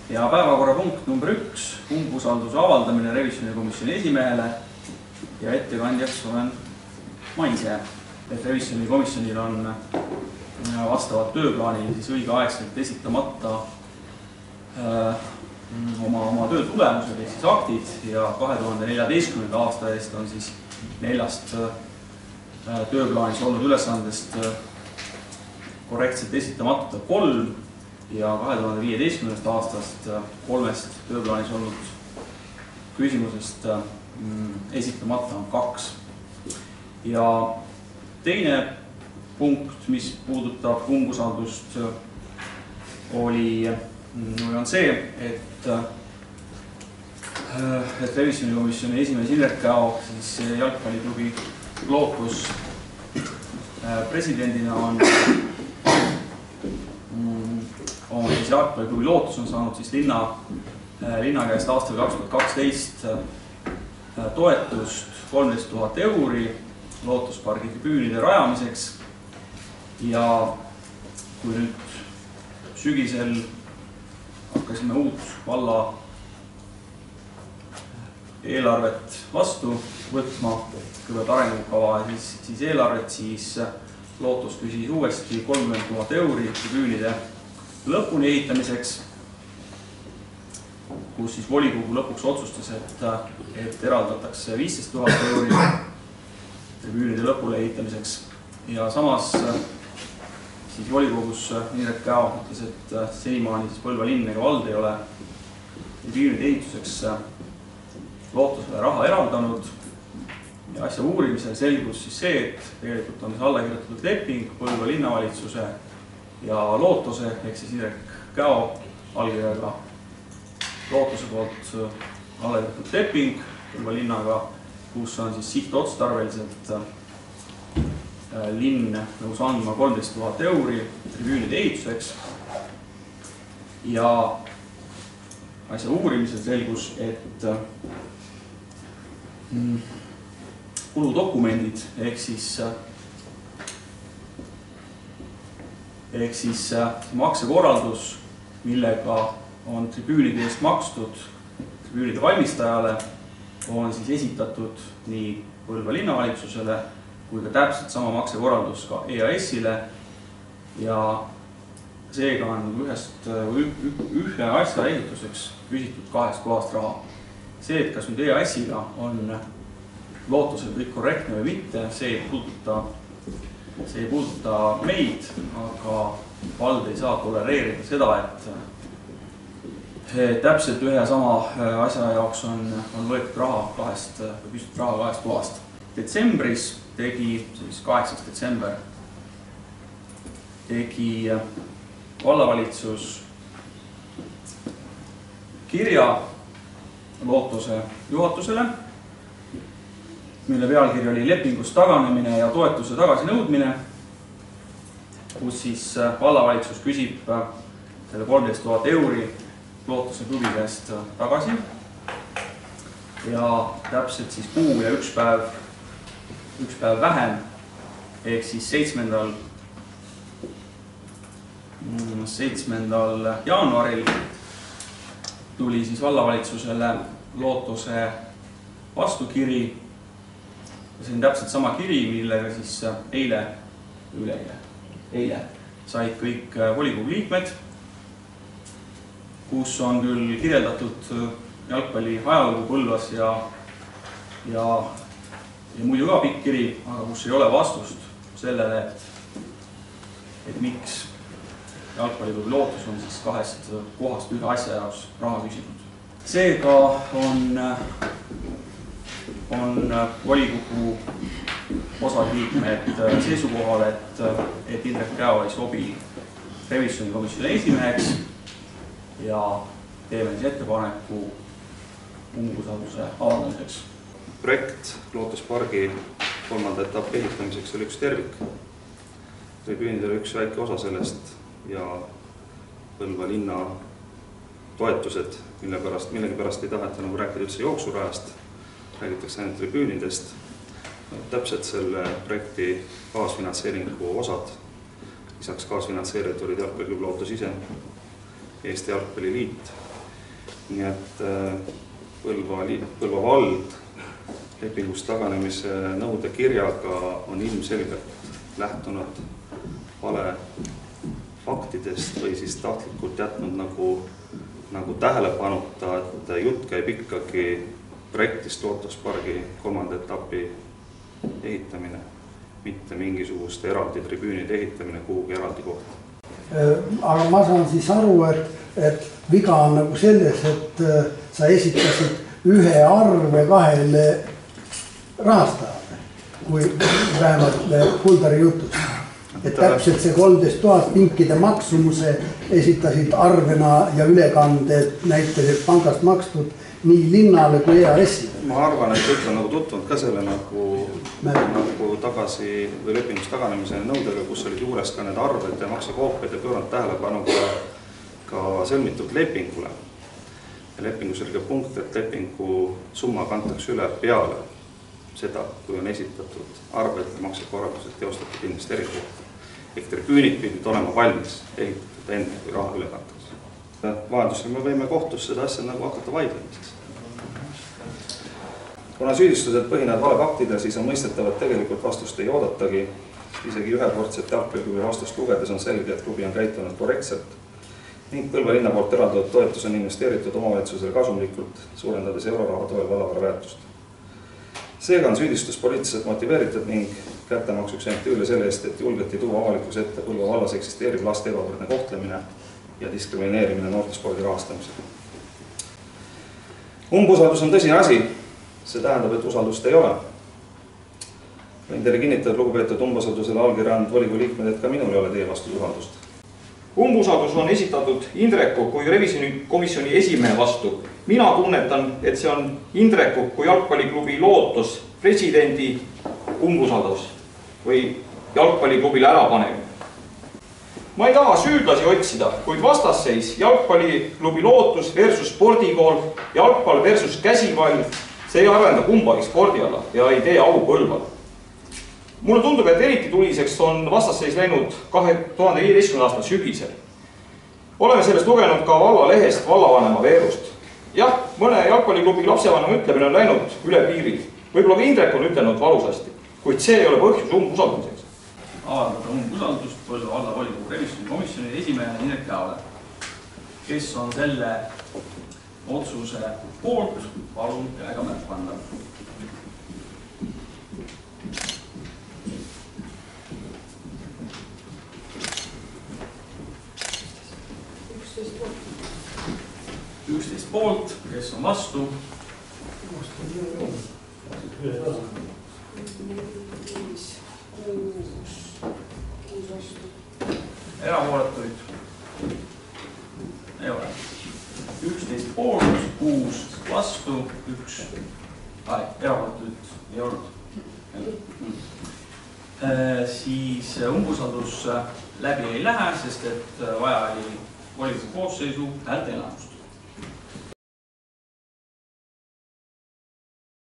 Ja päevakorrapunkt number 1, umbusalduse avaldamine revisjonikomisjoni esimehele ja ettekandjaks olen ma ise. Et revisjonikomisjonil on vastavad tööplaanil siis õigeaegselt esitamata oma töö tulemused ehk siis aktid ja 2014. aasta eest on siis 4 tööplaanis olnud ülesandest korrektselt esitamata 3 ja 2015. aastast 3 tööplaanis olnud küsimusest esitamata on 2. Ja teine punkt, mis puudutab umbusaldust, on see, et revisjonikomisjoni esimees Indrek Käo siis jalgpalliklubi Lootus presidendina on siis jalgpalliklubi Lootus on saanud siis linna käest aastal 2012 toetust 13 000 euri Lootuspargi tribüünide rajamiseks. Ja kui nüüd sügisel hakkasime uut valla eelarvet vastu võtma, kõigepealt arengukava ja siis eelarvet, siis Lootus küsis uuesti 30 000 euri tribüünide lõpuni ehitamiseks, kus siis volikogu lõpuks otsustas, et eraldatakse 15 000 euri tribüünide lõpule ehitamiseks. Ja samas siis volikogus Indrek Käo ütles, et senimaani siis Põlva linn ega vald ei ole tribüünide ehituseks Lootusele raha eraldanud. Ja asja uurimisel selgus siis see, et tegelikult on alla kirjutatud leping Põlva linnavalitsuse ja Lootuse ehk siis Indrek Käo allkirjaga Lootuse poolt alla kirjutatud leping Põlva linnaga, kus on siis sihtotstarbeliselt linn nõus andma 13 000 euri tribüünide ehituseks. Ja asja uurimisel selgus, et kuludokumendid ehk siis maksekorraldus, millega on tribüünide eest makstud tribüünide valmistajale, on siis esitatud nii Põlva linnavalitsusele kui ka täpselt sama maksekorraldus ka EAS-ile ja seega on ühe asja ehituseks küsitud 2 kohast raha. See, et kas nüüd EAS-iga on Lootusel kõik korrektne või mitte, see ei puuduta meid, aga vald ei saa tolereerida seda, et täpselt ühe ja sama asja jaoks on võetud raha küsitud raha 2 kohast. Detsembris tegi 8. detsember tegi vallavalitsus kirja Lootuse juhatusele, mille pealkiri oli lepingust taganemine ja toetuse tagasinõudmine, kus siis vallavalitsus küsib selle 13 000 euri Lootuse klubi käest tagasi ja täpselt siis kuu ja üks päev vähem ehk siis 7. jaanuaril tuli siis vallavalitsusele Lootuse vastukiri. See on täpselt sama kiri, millega siis eile said kõik volikogu liikmed, kus on küll kirjeldatud jalgpalli ajalugu Põlvas ja muidu ka pikk kiri, aga kus ei ole vastust sellele, et miks jalgpalliklubi Lootus on siis 2 kohast ühe asja jaoks raha küsinud. Seega on volikogu osad liikmed seisukohal, et Indrek Käo ei sobi revisjonikomisjoni esimeheks ja teeme siis ettepaneku umbusalduse avaldamiseks. Projekt Lootuspargi 3. etappi ehitamiseks oli üks tervik. Tribüünid oli üks väike osa sellest ja Põlva linna toetused, millegipärast ei taheta nagu rääkida üldse jooksurajast, räägitakse ainult tribüünidest. Täpselt selle projekti kaasfinantseeringu osad. Lisaks kaasfinantseerijad olid jalgpalliklubi Lootus ise, Eesti Jalgpalliliit, nii et Põlva vald lepingust taganemise nõude kirjaga on ilmselgelt lähtunud vale faktidest või siis tahtlikult jätnud nagu tähelepanuta, et jutt käib ikkagi projektist Lootuspargi 3. etapi ehitamine, mitte mingisuguste eraldi tribüünide ehitamine kuhugi eraldi kohta. Aga ma saan siis aru, et viga on nagu selles, et sa esitasid ühe arve kahele rahastajale, kui vähemalt Kuldari jutus. Et täpselt see 13 000 pinkide maksumuse esitasid arvena ja ülekanded näiteks pangast makstud nii linnale kui EAS-ile. Ma arvan, et kõik on nagu tutvunud ka selle nagu tagasi või lepingust taganemise nõudega, kus olid juures ka need arved ja maksekoopiad ja pööranud tähelepanu ka sõlmitud lepingule. Ja lepingus oli ka punkt, et lepingu summa kantakse üle peale seda, kui on esitatud arved ja maksekorraldused teostatud investeeringuid. Ehk tribüünid pidid olema valmis ehitatud enne, kui raha üle kantakse. Vajadusel me võime kohtus seda asja nagu hakata vaidlemiseks. Kuna süüdistused põhinevad valefaktidel, siis on mõistetav, et tegelikult vastust ei oodatagi. Isegi ühekordset jalgpalliklubi vastust lugedes on selge, et klubi on käitunud korrektselt ning Põlva linna poolt eraldatud toetus on investeeritud omavalitsusele kasumlikult, suurendades euroraha toel vallavara väärtust. Seega on süüdistus poliitiliselt motiveeritud ning kättemaksuks MTÜ-le selle eest, et julgeti tuua avalikkuse ette Põlva vallas eksisteeriv laste ebavõrdne kohtlemine ja diskrimineerimine noortespordi rahastamisel. Umbusaldus on tõsine asi, see tähendab, et usaldust ei ole. Võin teile kinnitada, lugupeetud umbusaldusele allkirja andnud volikogu liikmed, et ka minul ei ole teie vastu usaldust. Umbusaldus on esitatud Indreku kui revisjonikomisjoni esimehe vastu. Mina tunnetan, et see on Indreku kui jalgpalliklubi Lootus presidendi umbusaldus või jalgpalliklubile ärapanemine. Ma ei taha süüdlasi otsida, kuid vastasseis jalgpalliklubi Lootus versus spordikool, jalgpall versus käsipall, see ei arenda kumbagi spordiala ja ei tee au Põlvale. Mulle tundub, et eriti tuliseks on vastasseis läinud 2015. aasta sügisel. Oleme sellest lugenud ka vallalehest vallavanema veerust. Jah, mõne jalgpalliklubi lapsevanema ütlemine on läinud üle piiri. Võib-olla ka Indrek on ütelnud valusasti, kuid see ei ole põhjus umbusaldamiseks. Avaldada umbusaldust Põlva valla volikogu revisjonikomisjoni esimehe Indrek Jaale, kes on selle otsuse poolt, palun käega märk panna. Üksteist poolt, kes on vastu? Erapooletuid ei ole. 11 poolt, 6 vastu, 1 erapooletuid ei olnud. Siis umbusaldus läbi ei lähe, sest et vaja oli volikogu koosseisu häälteenamust.